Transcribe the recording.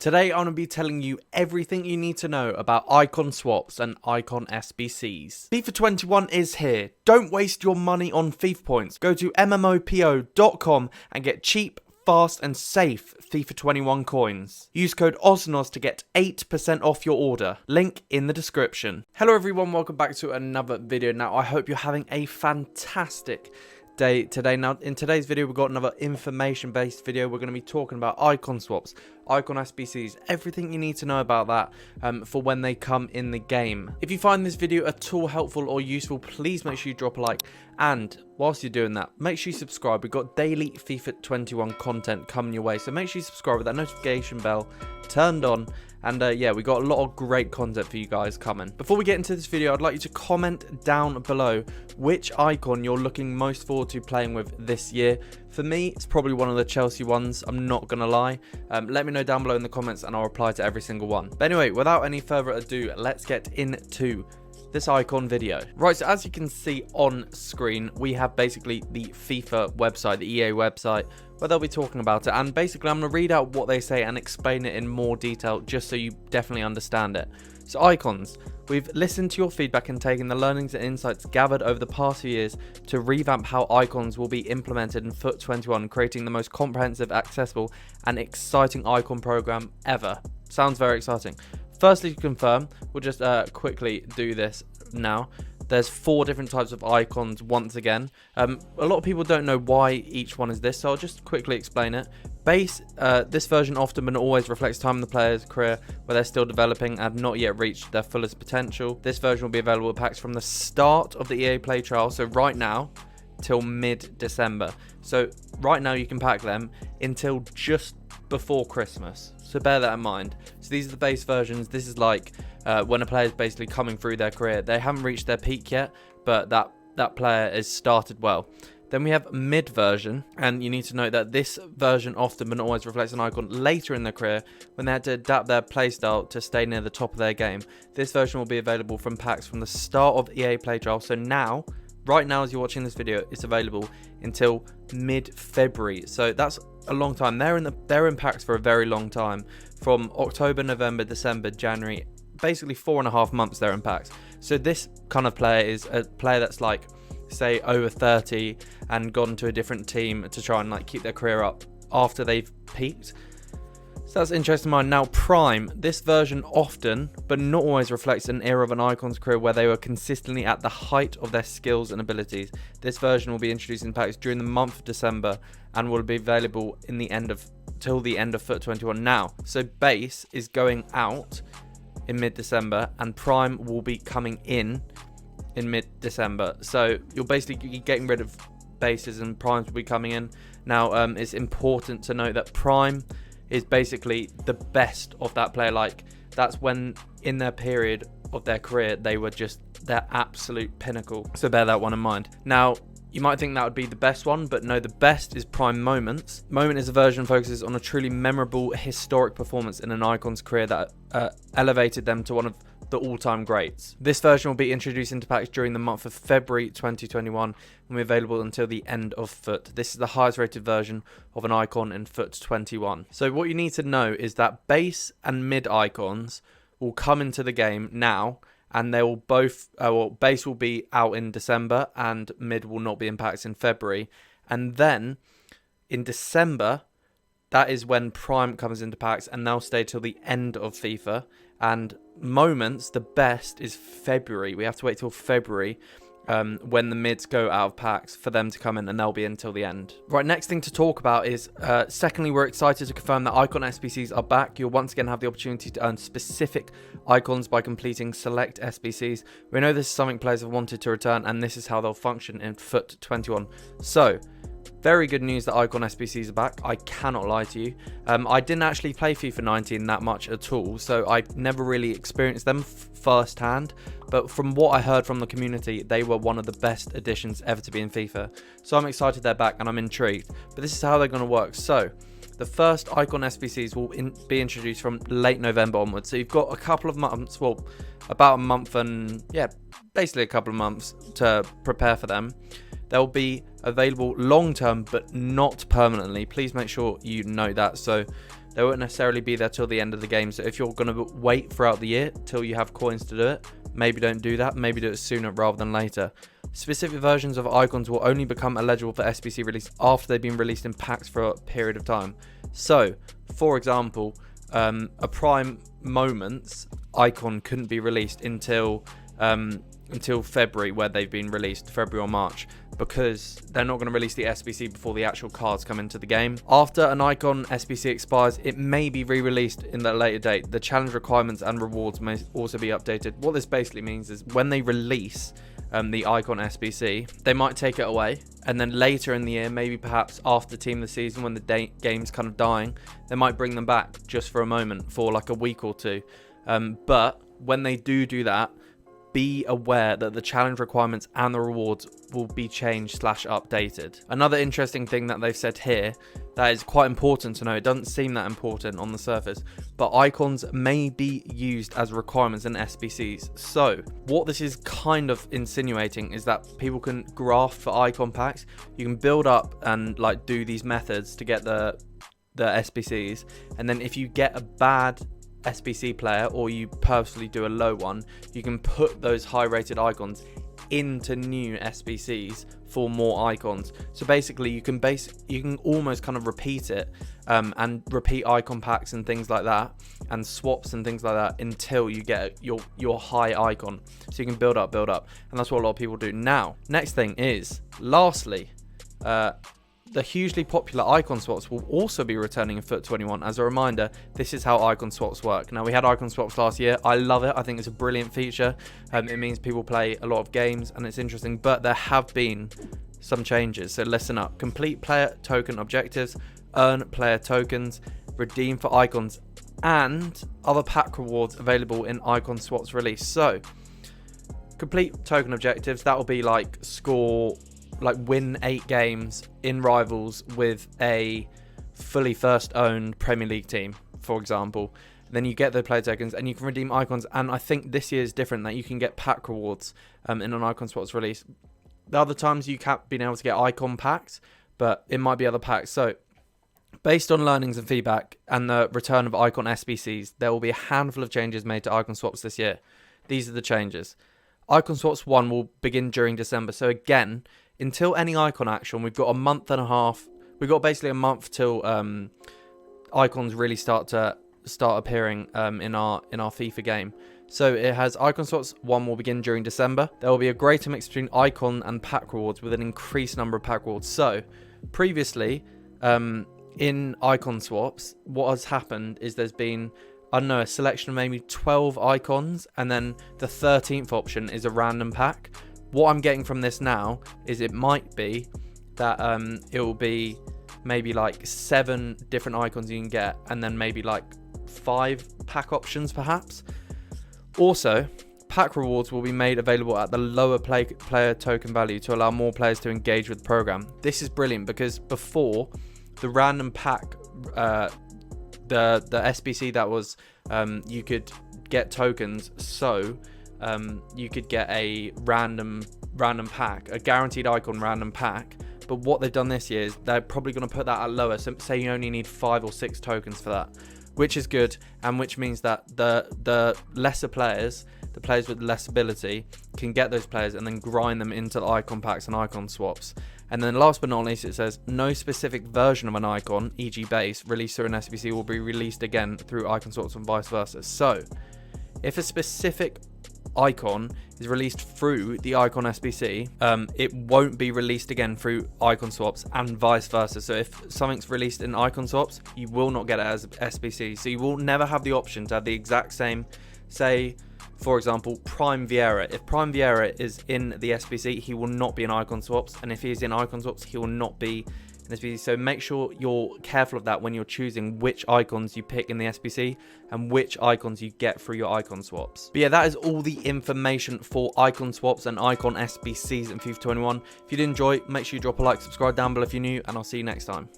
Today I'm going to be telling you everything you need to know about icon swaps and icon SBCs. FIFA 21 is here. Don't waste your money on FIFA points. Go to MMOPO.com and get cheap, fast and safe FIFA 21 coins. Use code OSNOS to get 8% off your order. Link in the description. Hello everyone, welcome back to another video. Now I hope you're having a fantastic day today. Now in today's video we've got another information based video. We're going to be talking about icon swaps, icon SBCs, everything you need to know about that for when they come in the game. If you find this video at all helpful or useful, please make sure you drop a like, and whilst you're doing that, make sure you subscribe. We've got daily FIFA 21 content coming your way, so make sure you subscribe with that notification bell turned on. And yeah, we got a lot of great content for you guys coming. Before we get into this video, I'd like you to comment down below which icon you're looking most forward to playing with this year. For me, it's probably one of the Chelsea ones, I'm not gonna lie. Let me know down below in the comments and I'll reply to every single one. But anyway, without any further ado, let's get into this icon video. Right, so as you can see on screen, we have basically the FIFA website, the EA website, where they'll be talking about it. And basically, I'm going to read out what they say and explain it in more detail, just so you definitely understand it. So icons. We've listened to your feedback and taken the learnings and insights gathered over the past few years to revamp how icons will be implemented in FUT 21, creating the most comprehensive, accessible, and exciting icon program ever. Sounds very exciting. Firstly, to confirm, we'll just quickly do this now. There's 4 different types of icons once again. A lot of people don't know why each one is this, so I'll just quickly explain it. Base, this version often but not always reflects time in the player's career where they're still developing and not yet reached their fullest potential. This version will be available with packs from the start of the EA Play trial, so right now, till mid-December. So right now you can pack them until just before Christmas, so bear that in mind. So these are the base versions. This is like when a player is basically coming through their career. They haven't reached their peak yet, but that player has started well. Then we have mid version, and you need to note that this version often but not always reflects an icon later in their career when they had to adapt their playstyle to stay near the top of their game. This version will be available from packs from the start of EA Play trial, so now, right now as you're watching this video, it's available until mid-February. So that's a long time. They're in packs for a very long time. From October, November, December, January, basically 4.5 months they're in packs. So this kind of player is a player that's like, say, over 30 and gone to a different team to try and like keep their career up after they've peaked. So that's interesting to mind. Now Prime, this version often but not always reflects an era of an icon's career where they were consistently at the height of their skills and abilities. This version will be introduced in packs during the month of December and will be available in till the end of FUT 21 now. So base is going out in mid-December and Prime will be coming in mid-December. So you're basically getting rid of bases and Primes will be coming in. Now it's important to note that Prime is basically the best of that player. Like, that's when in their period of their career they were just their absolute pinnacle, so bear that one in mind. Now you might think that would be the best one, but no, the best is Prime Moments. Moment is a version focuses on a truly memorable historic performance in an icon's career that elevated them to one of the all-time greats. This version will be introduced into packs during the month of February 2021 and be available until the end of FUT. This is the highest rated version of an icon in FUT 21. So what you need to know is that base and mid icons will come into the game now, and they will both, base will be out in December and mid will not be in packs in February. And then in December, that is when Prime comes into packs and they'll stay till the end of FIFA. And Moments, the best, is February. We have to wait till February when the mids go out of packs for them to come in, and they'll be until the end. Right, next thing to talk about is, secondly, we're excited to confirm that icon SBCs are back. You'll once again have the opportunity to earn specific icons by completing select SBCs. We know this is something players have wanted to return, and this is how they'll function in FUT 21. So, very good news that icon SBCs are back. I cannot lie to you. I didn't actually play FIFA 19 that much at all, so I never really experienced them firsthand. But from what I heard from the community, they were one of the best additions ever to be in FIFA. So I'm excited they're back and I'm intrigued. But this is how they're going to work. So the first icon SBCs will be introduced from late November onwards. So you've got a couple of months, well, about a month and, yeah, basically a couple of months to prepare for them. They'll be available long term, but not permanently. Please make sure you know that. So They won't necessarily be there till the end of the game. So if you're going to wait throughout the year till you have coins to do it, maybe don't do that. Maybe do it sooner rather than later. Specific versions of icons will only become eligible for SBC release after they've been released in packs for a period of time. So, for example, a Prime Moments icon couldn't be released until February, where they've been released, February or March, because they're not going to release the SBC before the actual cards come into the game. After an icon SBC expires, it may be re-released in a later date. The challenge requirements and rewards may also be updated. What this basically means is when they release the icon SBC, they might take it away, and then later in the year, maybe perhaps after Team of the Season, when the game's kind of dying, they might bring them back just for a moment, for like a week or two. But when they do that, be aware that the challenge requirements and the rewards will be changed / updated. Another interesting thing that they've said here that is quite important to know, it doesn't seem that important on the surface, but icons may be used as requirements in SBCs. So what this is kind of insinuating is that people can graft for icon packs. You can build up and like do these methods to get the SBCs, and then if you get a bad SBC player, or you purposely do a low one, you can put those high rated icons into new SBCs for more icons. So basically you can almost kind of repeat it, and repeat icon packs and things like that, and swaps and things like that, until you get your high icon. So you can build up, and that's what a lot of people do. Now, next thing is, lastly, the hugely popular icon swaps will also be returning in FUT 21. As a reminder, this is how icon swaps work. Now, we had icon swaps last year. I love it. I think it's a brilliant feature. It means people play a lot of games and it's interesting, but there have been some changes. So listen up. Complete player token objectives, earn player tokens, redeem for icons, and other pack rewards available in icon swaps release. So complete token objectives, that will be like win 8 games in Rivals with a fully first owned Premier League team, for example. Then you get the player tokens and you can redeem icons. And I think this year is different, that you can get pack rewards in an icon swaps release. The other times you have been able to get icon packs, but it might be other packs. So based on learnings and feedback and the return of icon SBCs, there will be a handful of changes made to icon swaps this year. These are the changes. Icon swaps 1 will begin during December. So again, until any icon action, we've got a month and a half. We've got basically a month till icons really start appearing in our FIFA game. So it has icon swaps 1 will begin during December. There will be a greater mix between icon and pack rewards with an increased number of pack rewards. So previously, in icon swaps, what has happened is there's been, I don't know, a selection of maybe 12 icons, and then the 13th option is a random pack. What I'm getting from this now is it might be that it will be maybe like 7 different icons you can get, and then maybe like 5 pack options perhaps. Also, pack rewards will be made available at the lower player token value to allow more players to engage with the program. This is brilliant because before, the random pack, the SBC that was, you could get tokens, so you could get a random pack, a guaranteed icon random pack. But what they've done this year is they're probably going to put that at lower. So say you only need 5 or 6 tokens for that, which is good, and which means that the lesser players, the players with less ability, can get those players and then grind them into the icon packs and icon swaps. And then last but not least, it says no specific version of an icon, e.g. base, released through an SBC will be released again through icon swaps and vice versa. So if a specific icon is released through the icon SBC, it won't be released again through icon swaps and vice versa. So if something's released in icon swaps, you will not get it as SBC. So you will never have the option to have the exact same, say for example, Prime Vieira. If Prime Vieira is in the SBC, he will not be in icon swaps, and if he is in icon swaps, he will not be in SBC. So make sure you're careful of that when you're choosing which icons you pick in the SBC and which icons you get through your icon swaps. But yeah, that is all the information for icon swaps and icon SBCs in FIFA 21. If you did enjoy, make sure you drop a like, subscribe down below if you're new, and I'll see you next time.